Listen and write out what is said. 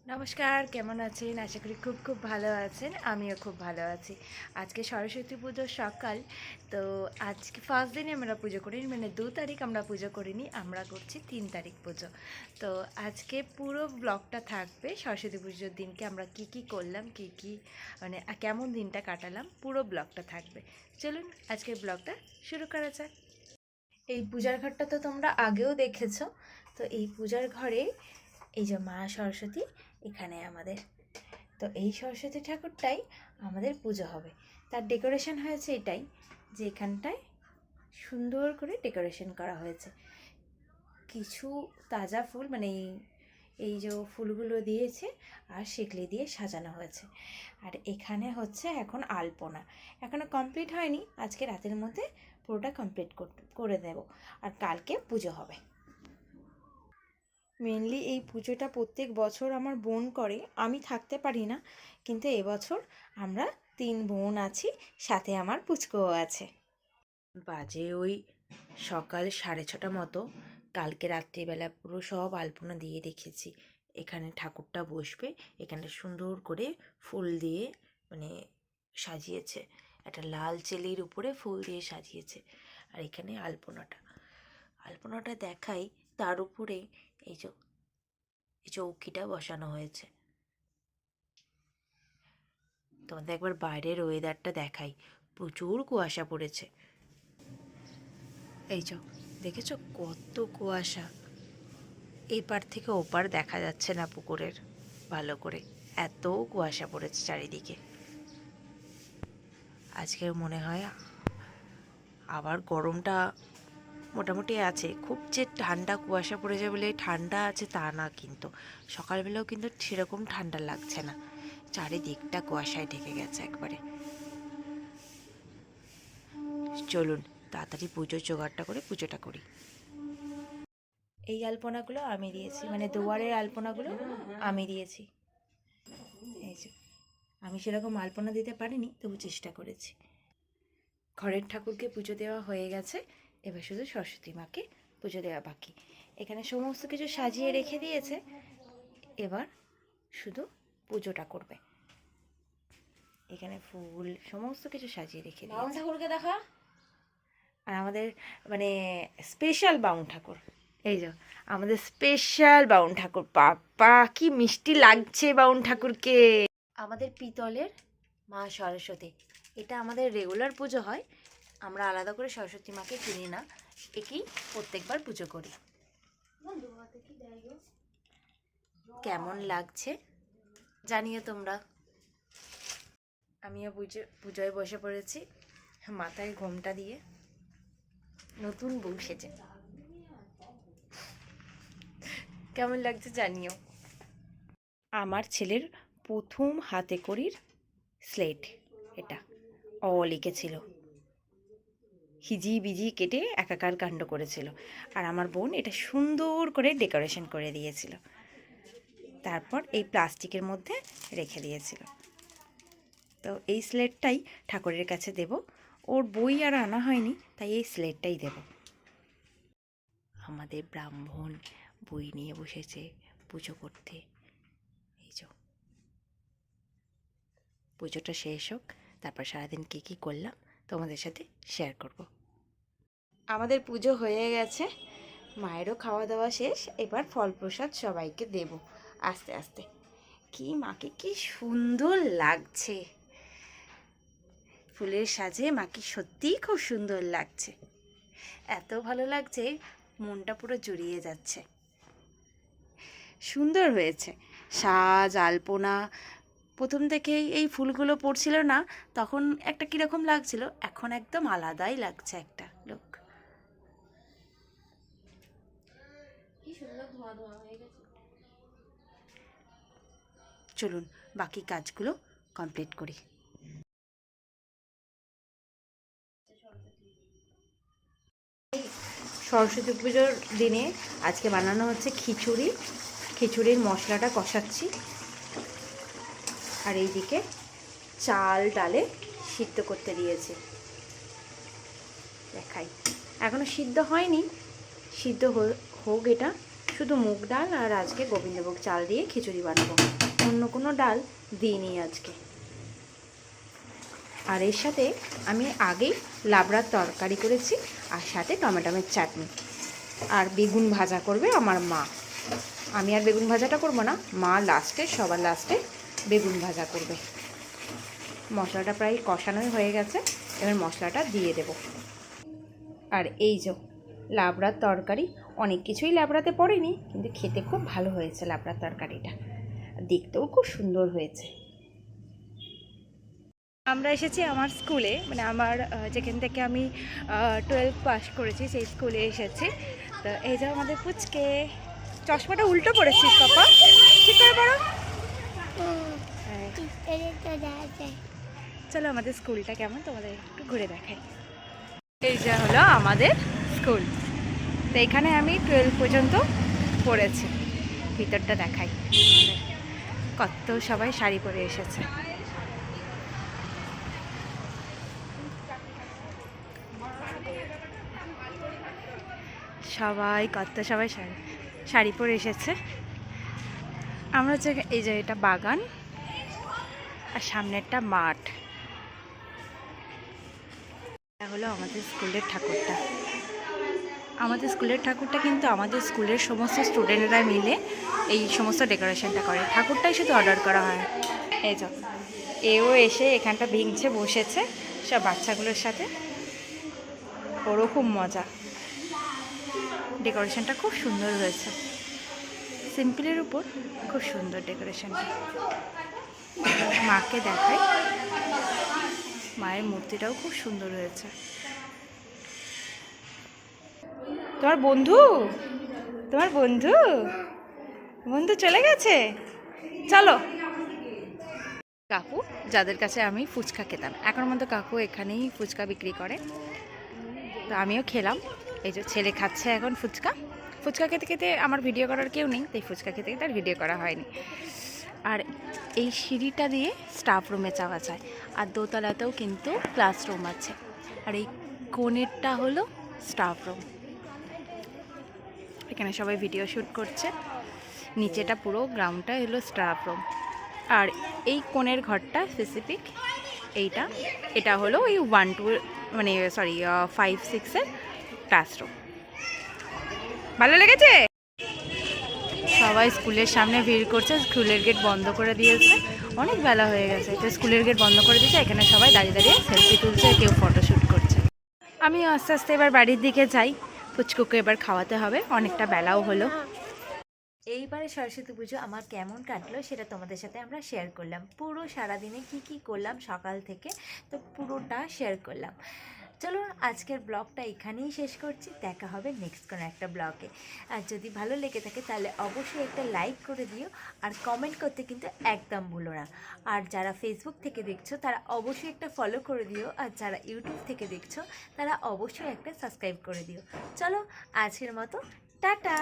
নমস্কার, কেমন আছেন? আশা করি খুব খুব ভালো আছেন। আমিও খুব ভালো আছি। আজকে সরস্বতী পুজোর সকাল। তো আজকে ফার্স্ট দিনে আমরা পুজো করিনি, মানে ২ তারিখ আমরা পুজো করিনি, আমরা করছি ৩ তারিখ পুজো। তো আজকে পুরো ব্লগটা থাকবে সরস্বতী পুজোর দিনকে আমরা কি কি করলাম, কি কি মানে কেমন দিনটা কাটালাম, পুরো ব্লগটা থাকবে। চলুন আজকের ব্লগটা শুরু করা যাক। এই পূজার ঘরটা তো তোমরা আগেও দেখেছো। তো এই পূজার ঘরে এই যে মা সরস্বতী এখানে আমাদের, তো এই সরস্বতী ঠাকুরটাই আমাদের পুজো হবে। তার ডেকোরেশন হয়েছে এটাই, যে এখানটায় সুন্দর করে ডেকোরেশন করা হয়েছে। কিছু তাজা ফুল, মানে এই যে ফুলগুলো দিয়েছে আর শিকলি দিয়ে সাজানো হয়েছে। আর এখানে হচ্ছে এখন আলপনা, এখনও কমপ্লিট হয়নি, আজকে রাতের মধ্যে পুরোটা কমপ্লিট করে দেব। আর কালকে পুজো হবে। মেনলি এই পুজোটা প্রত্যেক বছর আমার বোন করে, আমি থাকতে পারি না, কিন্তু এবছর আমরা ৩ বোন আছি, সাথে আমার পুচকোও আছে। বাজে ওই সকাল 6:30 মতো। কালকে রাত্রিবেলা পুরো সব আলপনা দিয়ে রেখেছি। এখানে ঠাকুরটা বসবে, এখানে সুন্দর করে ফুল দিয়ে মানে সাজিয়েছে, একটা লাল চেলির উপরে ফুল দিয়ে সাজিয়েছে। আর এখানে আলপনাটা দেখাই, তার উপরে এই যে চৌকিটা বসানো হয়েছে। তোমাদের একবার বাইরের ওয়েদারটা দেখাই, প্রচুর কুয়াশা পড়েছে। এই যে দেখেছো কত কুয়াশা, এপার থেকে ওপার দেখা যাচ্ছে না পুকুরের ভালো করে, এত কুয়াশা পড়েছে চারিদিকে। আজকে মনে হয় আবার গরমটা মোটামুটি আছে, খুব যে ঠান্ডা কুয়াশা পড়েছে বলে ঠান্ডা আছে তা না, কিন্তু সকালবেলাও কিন্তু সেরকম ঠান্ডা লাগছে না, চারিদিকটা কুয়াশায় ঢেকে গেছে একবারে। চলুন তাড়াতাড়ি পুজোর জোগাড়টা করে পুজোটা করি। এই আলপনাগুলো আমি দিয়েছি, মানে দুয়ারের আলপনাগুলো আমি দিয়েছি। এই যে আমি সেরকম আলপনা দিতে পারিনি, তবু চেষ্টা করেছি। ঘরের ঠাকুরকে পুজো দেওয়া হয়ে গেছে, এবার শুধু সরস্বতী মাকে পুজো দেওয়া বাকি। এখানে সমস্ত কিছু সাজিয়ে রেখে দিয়েছে, এবার শুধু পুজোটা করবে। এখানে ফুল সমস্ত কিছু সাজিয়ে রেখে দিয়েছে। ঠাকুরকে দেখা, আর আমাদের মানে স্পেশাল বাউন ঠাকুর, এই যে আমাদের স্পেশাল বাউন ঠাকুর, বাবা কি মিষ্টি লাগছে বাউন ঠাকুরকে। আমাদের পিতলের মা সরস্বতী, এটা আমাদের রেগুলার পুজো হয়, আমরা আলাদা করে সরস্বতী মাকে কিনি না, একেই প্রত্যেকবার পুজো করি। কেমন লাগছে জানিও তোমরা। আমিও পুজোয় বসে পড়েছি, মাথায় ঘোমটা দিয়ে, নতুন বউ সেজে। কেমন লাগছে জানিও। আমার ছেলের প্রথম হাতে করির স্লেট এটা, লিখেছিল, হিজি বিজি কেটে একাকার কাণ্ড করেছিল, আর আমার বোন এটা সুন্দর করে ডেকোরেশন করে দিয়েছিল, তারপর এই প্লাস্টিকের মধ্যে রেখে দিয়েছিল। তো এই স্লেটটাই ঠাকুরের কাছে দেব, ওর বই আর আনা হয়নি, তাই এই স্লেটটাই দেব। আমাদের ব্রাহ্মণ বই নিয়ে বসেছে পুজো করতে। এই যে পুজোটা শেষ হোক, তারপর সারাদিন কী কী করলাম তোমাদের সাথে শেয়ার করব। আমাদের পুজো হয়ে গেছে, মায়েরও খাওয়া দাওয়া শেষ, এবার ফল প্রসাদ সবাইকে দেব আস্তে আস্তে। কি মাকে কি সুন্দর লাগছে, ফুলের সাজে মাকে সত্যিই খুব সুন্দর লাগছে, এত ভালো লাগছে, মনটা পুরো জুড়িয়ে যাচ্ছে। সুন্দর হয়েছে সাজ আলপনা। প্রথম থেকেই এই ফুলগুলো পড়ছিল না, তখন একটা কীরকম লাগছিল, এখন একদম আলাদাই লাগছে একটা লুক। কি সুন্দর ধোঁয়া ধোঁয়া হয়ে গেছে। চলুন বাকি কাজগুলো কমপ্লিট করি। সরস্বতী পুজোর দিনে আজকে বানানো হচ্ছে খিচুড়ি, খিচুড়ির মশলাটা কষাচ্ছি, আর এইদিকে চাল ডালে সিদ্ধ করতে দিয়েছি। দেখাই, এখনো সিদ্ধ হয়নি, সিদ্ধ হোক এটা, শুধু মুগ ডাল আর আজকে গোবিন্দভোগ চাল দিয়ে খিচুড়ি বানাবো, অন্য কোনো ডাল দিইনি আজকে। আর এর সাথে আমি আগেই লাবড়ার তরকারি করেছি, আর সাথে টমেটোমের চাটনি, আর বেগুন ভাজা করবে আমার মা। আমি আর বেগুন ভাজাটা করব না, মা লাস্টে, সবার লাস্টে বেগুন ভাজা করবে। মশলাটা প্রায় কষানোই হয়ে গেছে, এবার মশলাটা দিয়ে দেব। আর এই যে লাবড়ার তরকারি, অনেক কিছুই লাবড়াতে পড়েনি, কিন্তু খেতে খুব ভালো হয়েছে লাবড়ার তরকারিটা, দেখতেও খুব সুন্দর হয়েছে। আমরা এসেছি আমার স্কুলে, মানে আমার যেখান থেকে আমি 12 পাস করেছি সেই স্কুলে এসেছি। তো এই যে আমাদের পুচকে, চশমাটা উল্টো পড়েছিস পাপা, ঠিক করে পড়ো। চলো আমাদের স্কুলটা কেমন তোমাদের একটু ঘুরে দেখাই। এই যে হলো আমাদের স্কুল। তো এখানে আমি 12 পর্যন্ত পড়েছি। ভিতরটা দেখাই, কত সবাই শাড়ি পরে এসেছে। সবাই শাড়ি পরে এসেছে। আমরা হচ্ছে এই যে এটা বাগান, আর সামনে একটা মাঠ। এটা হলো আমাদের স্কুলের ঠাকুরটা। আমাদের স্কুলের ঠাকুরটা কিন্তু আমাদের স্কুলের সমস্ত স্টুডেন্টরা মিলে এই সমস্ত ডেকোরেশনটা করে, ঠাকুরটাই শুধু অর্ডার করা হয়। এই যে এও এসে এখানটা ভেঙছে বসেছে সব বাচ্চাগুলোর সাথে, ওরও খুব মজা। ডেকোরেশনটা খুব সুন্দর হয়েছে, সিম্পলের উপর খুব সুন্দর ডেকোরেশনটা। মাকে দেখাই, মায়ের মূর্তিটাও খুব সুন্দর হয়েছে। তোমার বন্ধু চলে গেছে, চলো। কাকু, যাদের কাছে আমি ফুচকা খেতাম, এখন মতো কাকু এখানেই ফুচকা বিক্রি করে, তো আমিও খেলাম। এই যে ছেলে খাচ্ছে এখন ফুচকা খেতে খেতে আমার ভিডিও করার কেউ নেই, তাই ফুচকা খেতে খেতে আর ভিডিও করা হয়নি। আর এই সিঁড়িটা দিয়ে স্টাফ রুমে যাওয়া যায়, আর দোতলাতেও কিন্তু ক্লাসরুম আছে, আর এই কোণেরটা হলো স্টাফ রুম। এখানে সবাই ভিডিও শ্যুট করছে, নিচেটা পুরো গ্রাউন্ডটা হলো স্টাফ রুম। আর এই কোণের ঘরটা স্পেসিফিক এটা হলো ওই 1-2 মানে 5-6-এর ক্লাসরুম। ভালো লেগেছে? সবাই স্কুলের সামনে ভিড় করছে, স্কুলের গেট বন্ধ করে দিয়েছে, অনেক বেলা হয়ে গেছে, তো স্কুলের গেট বন্ধ করে দিয়েছে। এখানে সবাই দাঁড়িয়ে দাঁড়িয়ে সেলফি তুলছে, কেউ ফটোশ্যুট করছে। আমি আস্তে আস্তে এবার বাড়ির দিকে যাই, ফুচকুকে এবার খাওয়াতে হবে, অনেকটা বেলাও হলো। এইবারে সরস্বতী পুজো আমার কেমন কাটলো সেটা তোমাদের সাথে আমরা শেয়ার করলাম। পুরো সারাদিনে কি করলাম সকাল থেকে, তো পুরোটা শেয়ার করলাম। চলো আজকের ব্লগটা এখানেই শেষ করছি, দেখা হবে নেক্সট কোনো একটা ব্লগে। আর যদি ভালো লেগে থাকে তাহলে অবশ্যই একটা লাইক করে দিও, আর কমেন্ট করতে কিন্তু একদম ভুলো না। আর যারা ফেসবুক থেকে দেখছো তারা অবশ্যই একটা ফলো করে দিও, আর যারা ইউটিউব থেকে দেখছো তারা অবশ্যই একটা সাবস্ক্রাইব করে দিও। চলো আজকের মতো টাটা।